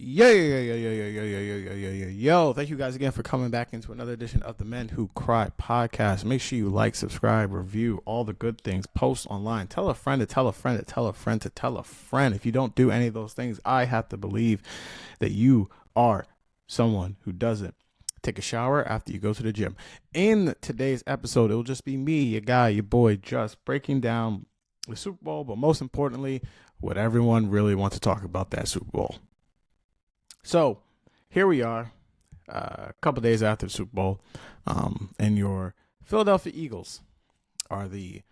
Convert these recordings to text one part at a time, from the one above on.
Yo, thank you guys again for coming back into another edition of the Men Who Cry podcast. Make sure you like, subscribe, review, all the good things, post online, tell a friend to tell a friend to tell a friend to tell a friend. If you don't do any of those things, I have to believe that you are someone who doesn't take a shower after you go to the gym. In today's episode, it will just be me, your guy, your boy, just breaking down the Super Bowl, but most importantly, what everyone really wants to talk about that Super Bowl. So here we are, a couple days after the Super Bowl, and your Philadelphia Eagles are the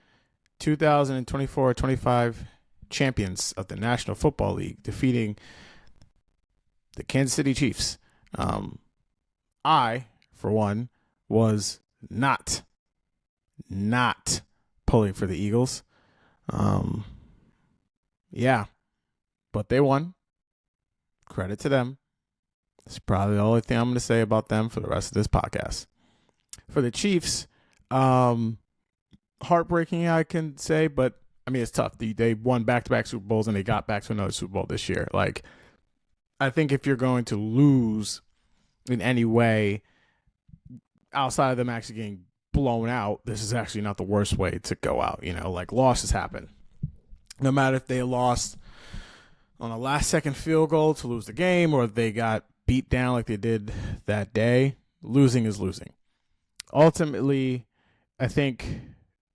2024-25 champions of the National Football League, defeating the Kansas City Chiefs. I, for one, was not pulling for the Eagles. But they won. Credit to them. It's probably the only thing I'm going to say about them for the rest of this podcast. For the Chiefs, heartbreaking, I can say, but I mean, it's tough. They won back-to-back Super Bowls and they got back to another Super Bowl this year. Like, I think if you're going to lose in any way outside of them actually getting blown out, this is actually not the worst way to go out. You know, like, losses happen. No matter if they lost on a last-second field goal to lose the game or if they got beat down like they did that day, losing is losing. Ultimately, I think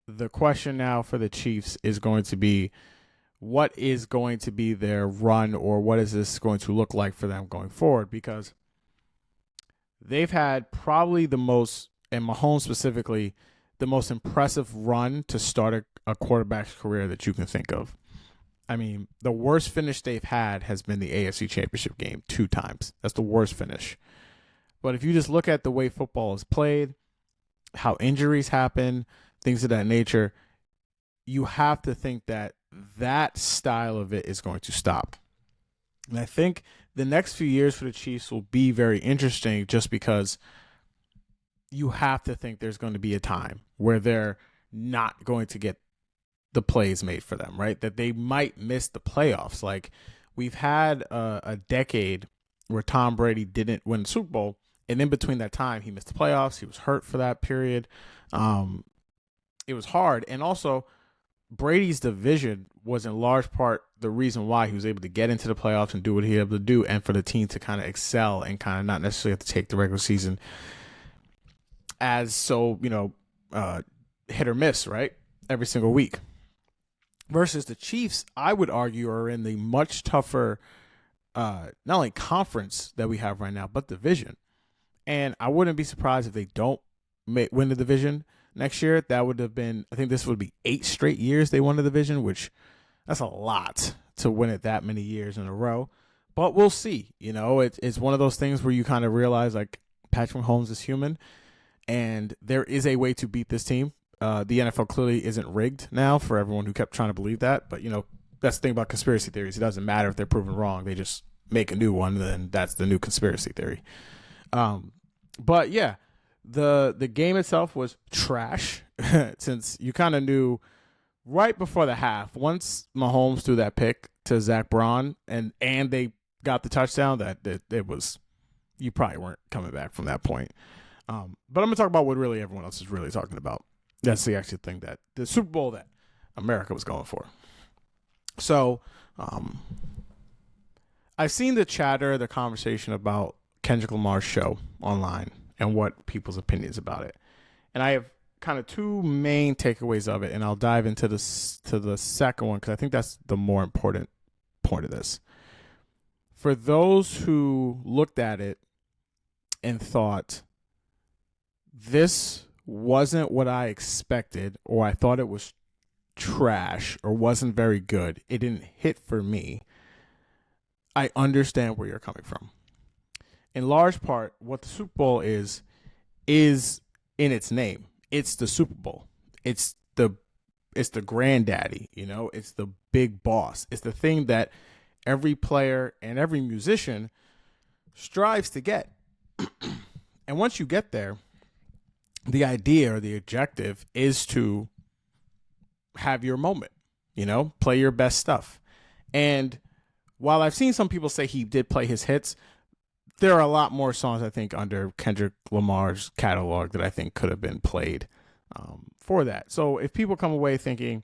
the question now for the Chiefs is going to be, what is going to be their run, or what is this going to look like for them going forward? Because they've had probably the most, and Mahomes specifically, the most impressive run to start a quarterback's career that you can think of. I mean, the worst finish they've had has been the AFC Championship game 2 times. That's the worst finish. But if you just look at the way football is played, how injuries happen, things of that nature, you have to think that that style of it is going to stop. And I think the next few years for the Chiefs will be very interesting just because you have to think there's going to be a time where they're not going to get the plays made for them, right? That they might miss the playoffs. Like, we've had a decade where Tom Brady didn't win the Super Bowl, and in between that time, he missed the playoffs. He was hurt for that period. It was hard, and also Brady's division was in large part the reason why he was able to get into the playoffs and do what he was able to do, and for the team to kind of excel and kind of not necessarily have to take the regular season as so, hit or miss, right? Every single week. Versus the Chiefs, I would argue, are in the much tougher, not only conference that we have right now, but division. And I wouldn't be surprised if they don't win the division next year. That would have been, I think this would be 8 straight years they won the division, which that's a lot to win it that many years in a row. But we'll see. You know, it's one of those things where you kind of realize, like, Patrick Mahomes is human, and there is a way to beat this team. The NFL clearly isn't rigged now for everyone who kept trying to believe that. But, that's the thing about conspiracy theories. It doesn't matter if they're proven wrong. They just make a new one, then that's the new conspiracy theory. But, yeah, the game itself was trash since you kind of knew right before the half, once Mahomes threw that pick to Zach Braun and they got the touchdown, that it was, you probably weren't coming back from that point. But I'm going to talk about what really everyone else is really talking about. That's the actual thing, that the Super Bowl that America was going for. So, I've seen the chatter, the conversation about Kendrick Lamar's show online and what people's opinions about it. And I have kind of 2 main takeaways of it, and I'll dive into the second one because I think that's the more important point of this. For those who looked at it and thought, this wasn't what I expected, or I thought it was trash or wasn't very good, it didn't hit for me, I understand where you're coming from. In large part, what the Super Bowl is in its name. It's the Super Bowl. It's the granddaddy, it's the big boss. It's the thing that every player and every musician strives to get. And once you get there, the idea or the objective is to have your moment, play your best stuff. And while I've seen some people say he did play his hits, there are a lot more songs I think under Kendrick Lamar's catalog that I think could have been played for that. So if people come away thinking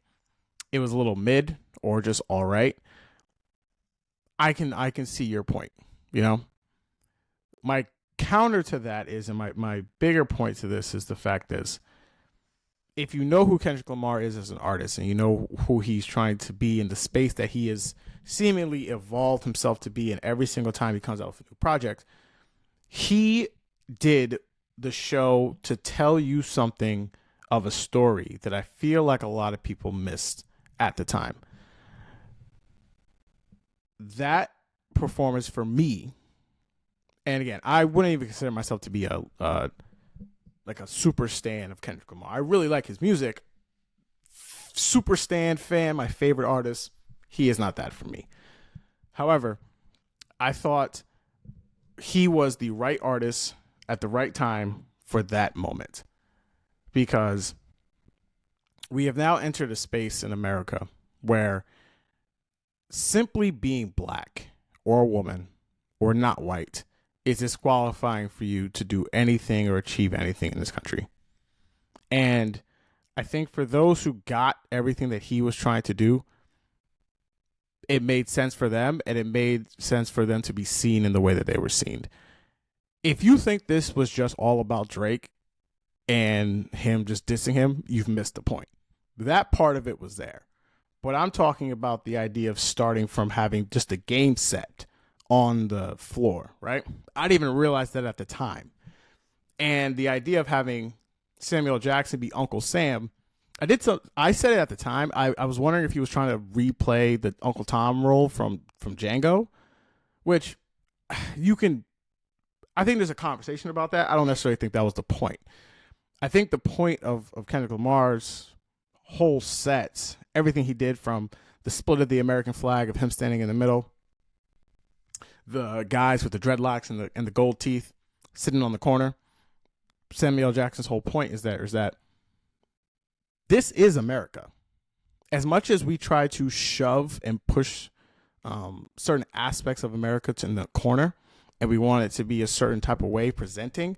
it was a little mid or just all right, I can see your point. You know, my counter to that is, and my bigger point to this is the fact is, if you know who Kendrick Lamar is as an artist and you know who he's trying to be in the space that he has seemingly evolved himself to be in every single time he comes out with a new project, he did the show to tell you something of a story that I feel like a lot of people missed at the time. That performance for me, and again, I wouldn't even consider myself to be a super stan of Kendrick Lamar. I really like his music. Super stan fan, my favorite artist. He is not that for me. However, I thought he was the right artist at the right time for that moment, because we have now entered a space in America where simply being black or a woman or not white is disqualifying for you to do anything or achieve anything in this country. And I think for those who got everything that he was trying to do, it made sense for them, and it made sense for them to be seen in the way that they were seen. If you think this was just all about Drake and him just dissing him, you've missed the point. That part of it was there. But I'm talking about the idea of starting from having just a game set on the floor, right? I didn't even realize that at the time. And the idea of having Samuel Jackson be Uncle Sam, I said it at the time. I was wondering if he was trying to replay the Uncle Tom role from Django, which I think there's a conversation about that. I don't necessarily think that was the point. I think the point of Kendrick Lamar's whole sets, everything he did, from the split of the American flag of him standing in the middle, the guys with the dreadlocks and the gold teeth sitting on the corner. Samuel Jackson's whole point is that this is America. As much as we try to shove and push certain aspects of America to in the corner, and we want it to be a certain type of way presenting,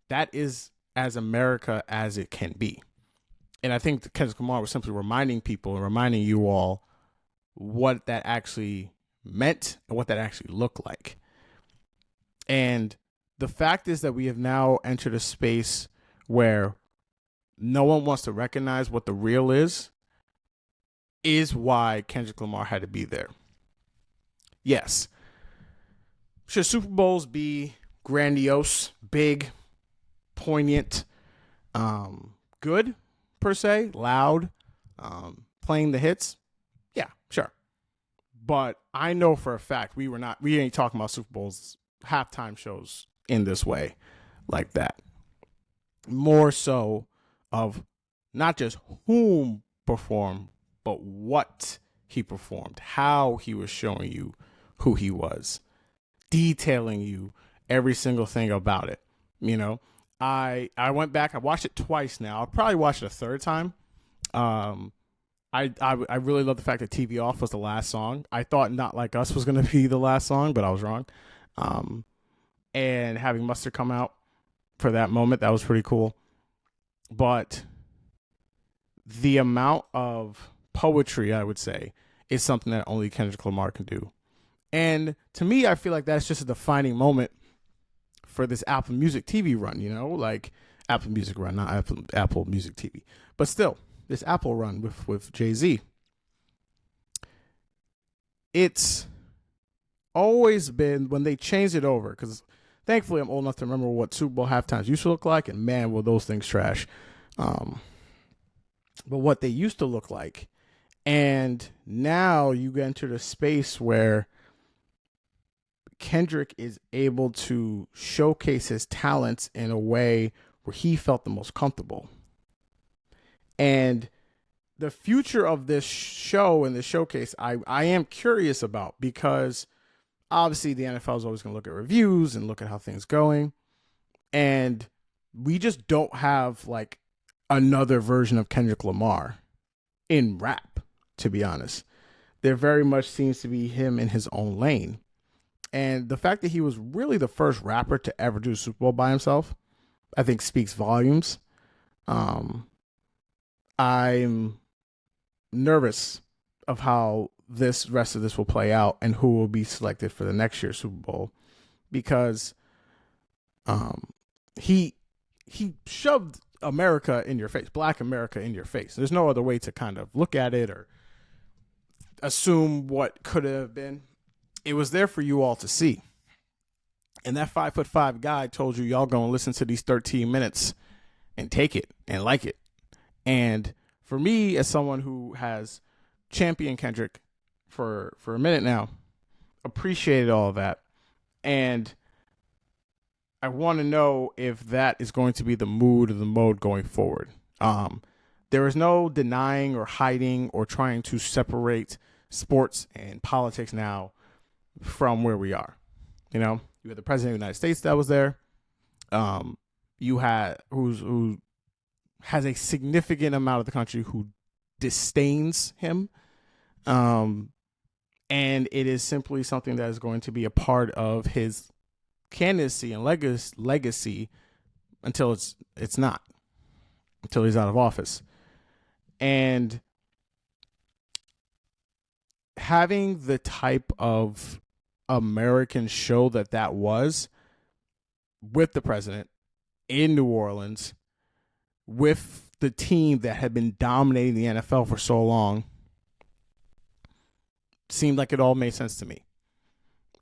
that is as America as it can be. And I think Kendrick Lamar was simply reminding people and reminding you all what that actually meant and what that actually looked like. And the fact is that we have now entered a space where no one wants to recognize what the real is why Kendrick Lamar had to be there. Yes. Should Super Bowls be grandiose, big, poignant, good per se, loud, playing the hits? Yeah, sure. But I know for a fact we ain't talking about Super Bowls halftime shows in this way, like that. More so of not just whom performed, but what he performed, how he was showing you who he was, detailing you every single thing about it. You know, I went back, I watched it twice now. I'll probably watch it a third time. I really love the fact that TV Off was the last song. I thought Not Like Us was going to be the last song, but I was wrong. And having Mustard come out for that moment, that was pretty cool. But the amount of poetry, I would say, is something that only Kendrick Lamar can do. And to me, I feel like that's just a defining moment for this Apple Music TV run, you know, like Apple Music run, not Apple Music TV, but still this Apple run with Jay-Z. It's always been, when they changed it over, because thankfully I'm old enough to remember what Super Bowl halftimes used to look like, and man, were those things trash. But what they used to look like, and now you enter the space where Kendrick is able to showcase his talents in a way where he felt the most comfortable. And the future of this show and the showcase, I am curious about, because obviously the NFL is always going to look at reviews and look at how things going. And we just don't have like another version of Kendrick Lamar in rap, to be honest. there very much seems to be him in his own lane. And the fact that he was really the first rapper to ever do a Super Bowl by himself, I think speaks volumes. I'm nervous of how this rest of this will play out and who will be selected for the next year's Super Bowl, because he shoved America in your face, Black America in your face. There's no other way to kind of look at it or assume what could have been. It was there for you all to see. And that 5'5" guy told you, y'all gonna listen to these 13 minutes and take it and like it. And for me, as someone who has championed Kendrick for a minute now, appreciated all of that. And I want to know if that is going to be the mood or the mode going forward. There is no denying or hiding or trying to separate sports and politics now from where we are. You know, you had the president of the United States that was there. You had who has a significant amount of the country who disdains him. And it is simply something that is going to be a part of his candidacy and legacy until it's not, until he's out of office. And having the type of American show that was with the president in New Orleans, with the team that had been dominating the NFL for so long, seemed like it all made sense to me.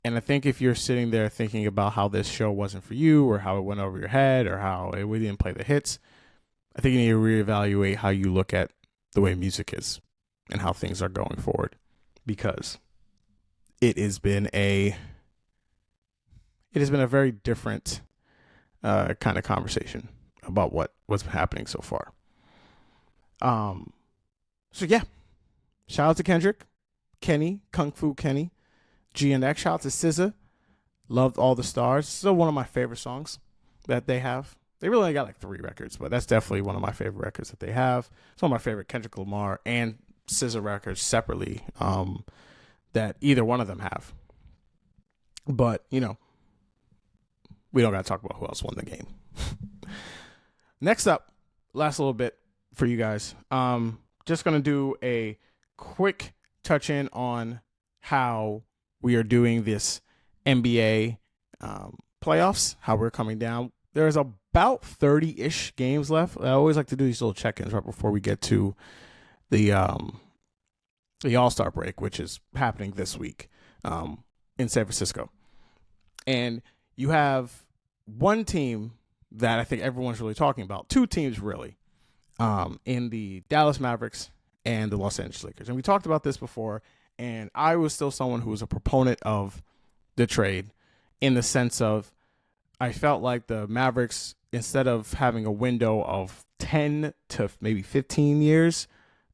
And I think if you're sitting there thinking about how this show wasn't for you, or how it went over your head, or how we didn't play the hits, I think you need to reevaluate how you look at the way music is and how things are going forward, because it has been a very different kind of conversation about what's been happening so far. So yeah, shout out to Kendrick, Kenny, Kung Fu Kenny, GNX. Shout out to SZA. Loved All the Stars. Still one of my favorite songs that they have. They really only got like 3 records, but that's definitely one of my favorite records that they have. It's one of my favorite Kendrick Lamar and SZA records separately that either one of them have. But, you know, we don't got to talk about who else won the game. Next up, last little bit for you guys. Just going to do a quick touch in on how we are doing this NBA playoffs, how we're coming down. There's about 30-ish games left. I always like to do these little check-ins right before we get to the All-Star break, which is happening this week in San Francisco. And you have one team that I think everyone's really talking about, 2 teams really, in the Dallas Mavericks and the Los Angeles Lakers. And we talked about this before, and I was still someone who was a proponent of the trade in the sense of I felt like the Mavericks, instead of having a window of 10 to maybe 15 years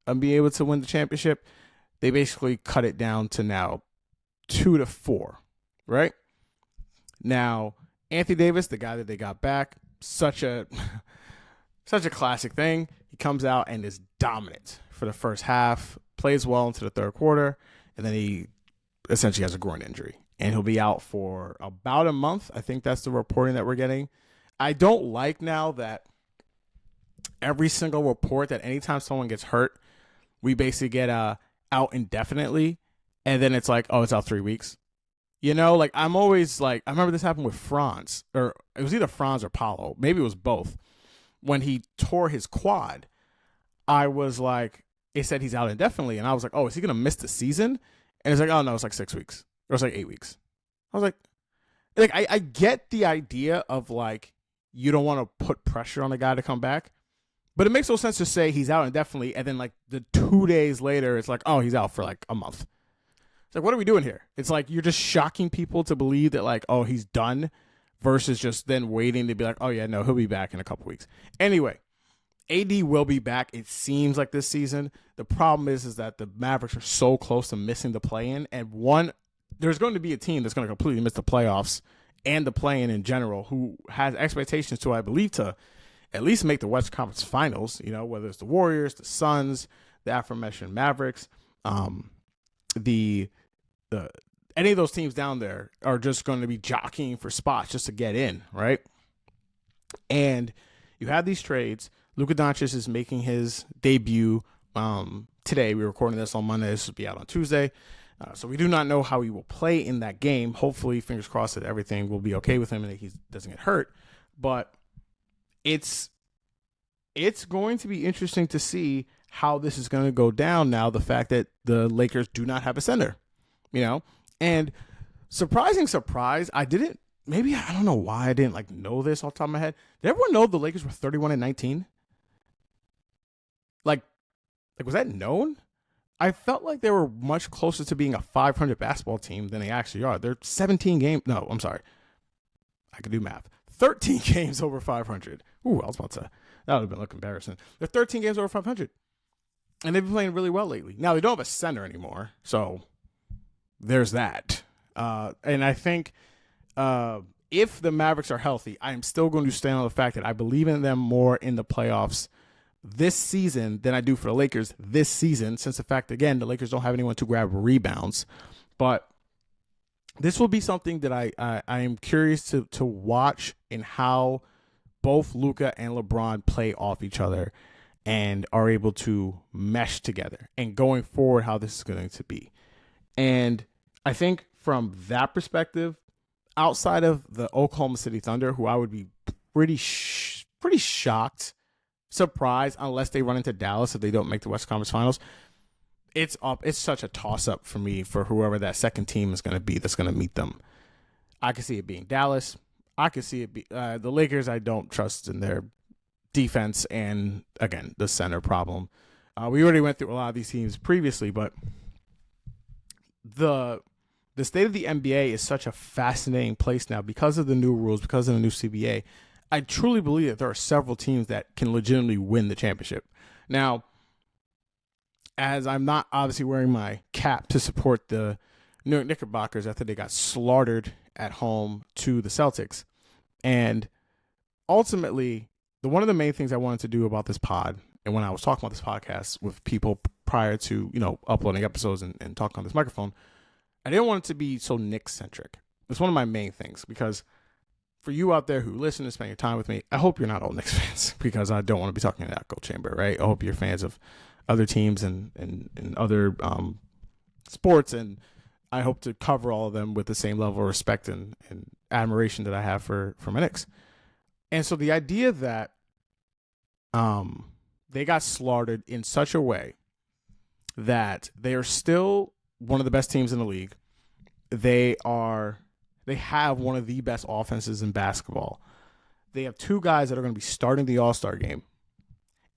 of being able to win the championship, they basically cut it down to now 2 to 4, right? Now, Anthony Davis, the guy that they got back, such a classic thing. He comes out and is dominant for the first half, plays well into the third quarter, and then he essentially has a groin injury. And he'll be out for about a month. I think that's the reporting that we're getting. I don't like now that every single report that anytime someone gets hurt, we basically get out indefinitely. And then it's like, oh, it's out 3 weeks. You know, like I'm always like, I remember this happened with Franz, or it was either Franz or Paulo. Maybe it was both. When he tore his quad, I was like, it said he's out indefinitely. And I was like, oh, is he going to miss the season? And it's like, oh, no, it's like 6 weeks. Or it's like 8 weeks. I was like I get the idea of like, you don't want to put pressure on the guy to come back, but it makes no sense to say he's out indefinitely. And then like the 2 days later, it's like, oh, he's out for like a month. It's like, what are we doing here? It's like, you're just shocking people to believe that like, oh, he's done versus just then waiting to be like, oh yeah, no, he'll be back in a couple weeks. Anyway, AD will be back. It seems like this season. The problem is that the Mavericks are so close to missing the play-in, and there's going to be a team that's going to completely miss the playoffs and the play-in in general, who has expectations to, I believe, to at least make the Western Conference Finals, you know, whether it's the Warriors, the Suns, the aforementioned Mavericks. the the any of those teams down there are just going to be jockeying for spots just to get in, right? And you have these trades. Luka Doncic is making his debut today. We're recording this on Monday. This will be out on Tuesday. So we do not know how he will play in that game. Hopefully, fingers crossed that everything will be okay with him and that he doesn't get hurt. But it's going to be interesting to see how this is going to go down now, the fact that the Lakers do not have a center, and surprising surprise, I don't know why I didn't know this off the top of my head. Did everyone know the Lakers were 31-19? Like was that known? I felt like they were much closer to being a 500 basketball team than they actually are. They're 17 games. No, I'm sorry. I could do math. 13 games over 500. Ooh, I was about to. That would have been a comparison. They're 13 games over 500. And they've been playing really well lately. Now, they don't have a center anymore. So there's that. And I think if the Mavericks are healthy, I am still going to stand on the fact that I believe in them more in the playoffs this season than I do for the Lakers this season, since the fact, again, the Lakers don't have anyone to grab rebounds. But this will be something that I am curious to watch in how both Luka and LeBron play off each other and are able to mesh together, and going forward how this is going to be. And I think from that perspective, outside of the Oklahoma City Thunder, who I would be pretty shocked, surprised, unless they run into Dallas if they don't make the West Conference Finals, it's such a toss-up for me for whoever that second team is going to be that's going to meet them. I can see it being Dallas. I can see it be the Lakers. I don't trust in their defense, and again, the center problem. We already went through a lot of these teams previously, but the state of the NBA is such a fascinating place now because of the new rules, because of the new CBA. I truly believe that there are several teams that can legitimately win the championship. Now, as I'm not obviously wearing my cap to support the New York Knickerbockers after they got slaughtered at home to the Celtics, and ultimately, one of the main things I wanted to do about this pod, and when I was talking about this podcast with people prior to uploading episodes and talking on this microphone, I didn't want it to be so Knicks-centric. It's one of my main things, because for you out there who listen and spend your time with me, I hope you're not all Knicks fans, because I don't want to be talking in that echo chamber, right? I hope you're fans of other teams and other sports, and I hope to cover all of them with the same level of respect and admiration that I have for my Knicks. And so the idea that they got slaughtered in such a way that they are still one of the best teams in the league. They have one of the best offenses in basketball. They have two guys that are going to be starting the All-Star game.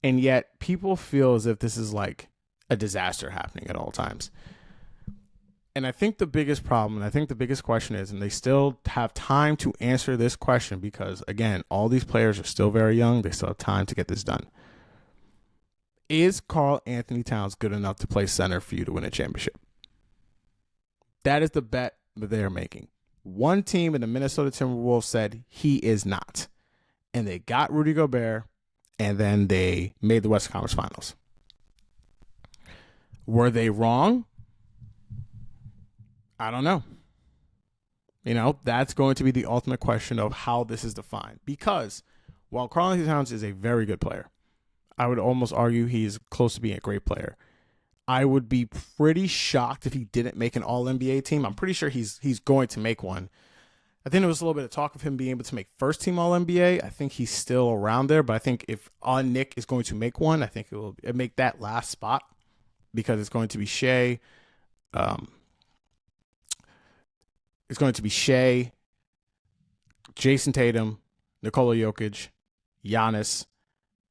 And yet people feel as if this is like a disaster happening at all times. And I think the biggest problem, and I think the biggest question is, and they still have time to answer this question because, again, all these players are still very young. They still have time to get this done. Is Karl Anthony Towns good enough to play center for you to win a championship? That is the bet that they are making. One team in the Minnesota Timberwolves said he is not. And they got Rudy Gobert, and then they made the West Conference Finals. Were they wrong? I don't know. That's going to be the ultimate question of how this is defined. Because while Karl Anthony Towns is a very good player, I would almost argue he's close to being a great player. I would be pretty shocked if he didn't make an All-NBA team. I'm pretty sure he's going to make one. I think there was a little bit of talk of him being able to make first-team All-NBA. I think he's still around there, but I think if Nick is going to make one, I think it'll make that last spot because it's going to be Shea. It's going to be Shea, Jason Tatum, Nikola Jokic, Giannis,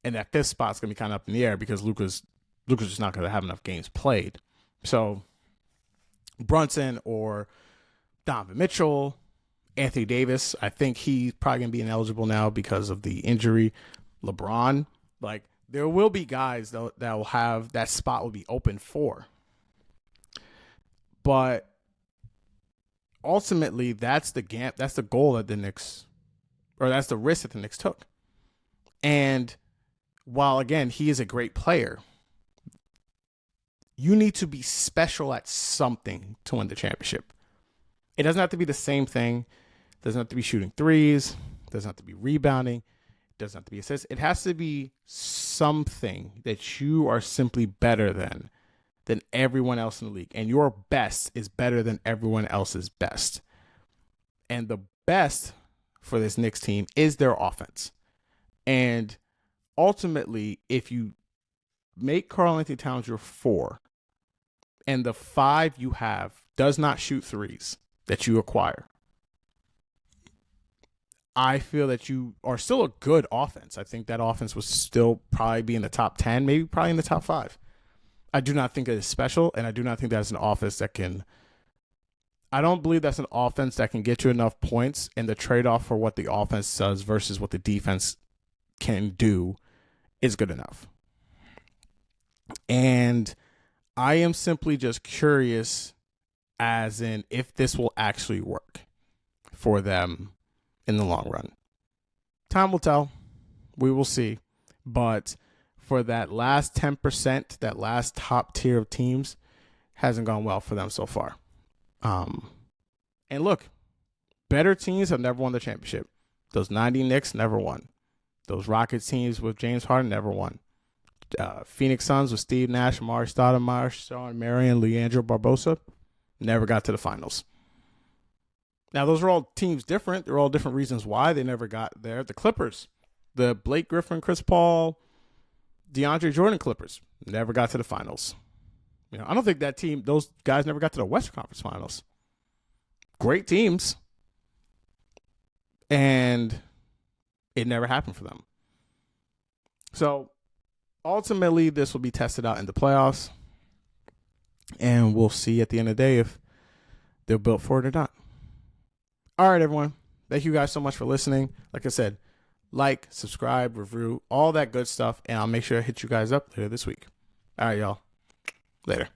and that fifth spot's going to be kind of up in the air because Luka's just not going to have enough games played. So Brunson or Donovan Mitchell, Anthony Davis, I think he's probably going to be ineligible now because of the injury. LeBron, there will be guys that will have that spot will be open for. But ultimately, that's the gap. That's the goal that the Knicks, or that's the risk that the Knicks took. And while, again, he is a great player, You need to be special at something to win the championship. It doesn't have to be the same thing. It doesn't have to be shooting threes. It doesn't have to be rebounding. It doesn't have to be assists. It has to be something that you are simply better than everyone else in the league. And your best is better than everyone else's best. And the best for this Knicks team is their offense. And ultimately, if you make Karl-Anthony Towns your 4, and the 5 you have does not shoot threes that you acquire, I feel that you are still a good offense. I think that offense will still probably be in the top 10, maybe probably in the top 5. I do not think it is special, and I do not think that's an offense that can – I don't believe that's an offense that can get you enough points, and the trade-off for what the offense does versus what the defense can do is good enough. And I am simply just curious as in if this will actually work for them in the long run. Time will tell. We will see. But for that last 10%, that last top tier of teams, hasn't gone well for them so far. And look, better teams have never won the championship. Those 90 Knicks never won. Those Rockets teams with James Harden never won. Phoenix Suns with Steve Nash, Amari Stoudemire, Sean Marion, Leandro Barbosa never got to the finals. Now, those are all teams different. They're all different reasons why they never got there. The Clippers, the Blake Griffin, Chris Paul, DeAndre Jordan Clippers never got to the finals. You know, I don't think that team, those guys never got to the Western Conference Finals. Great teams. And it never happened for them. So ultimately, this will be tested out in the playoffs. And we'll see at the end of the day if they're built for it or not. All right, everyone. Thank you guys so much for listening. Like I said, like, subscribe, review, all that good stuff. And I'll make sure I hit you guys up later this week. All right, y'all. Later.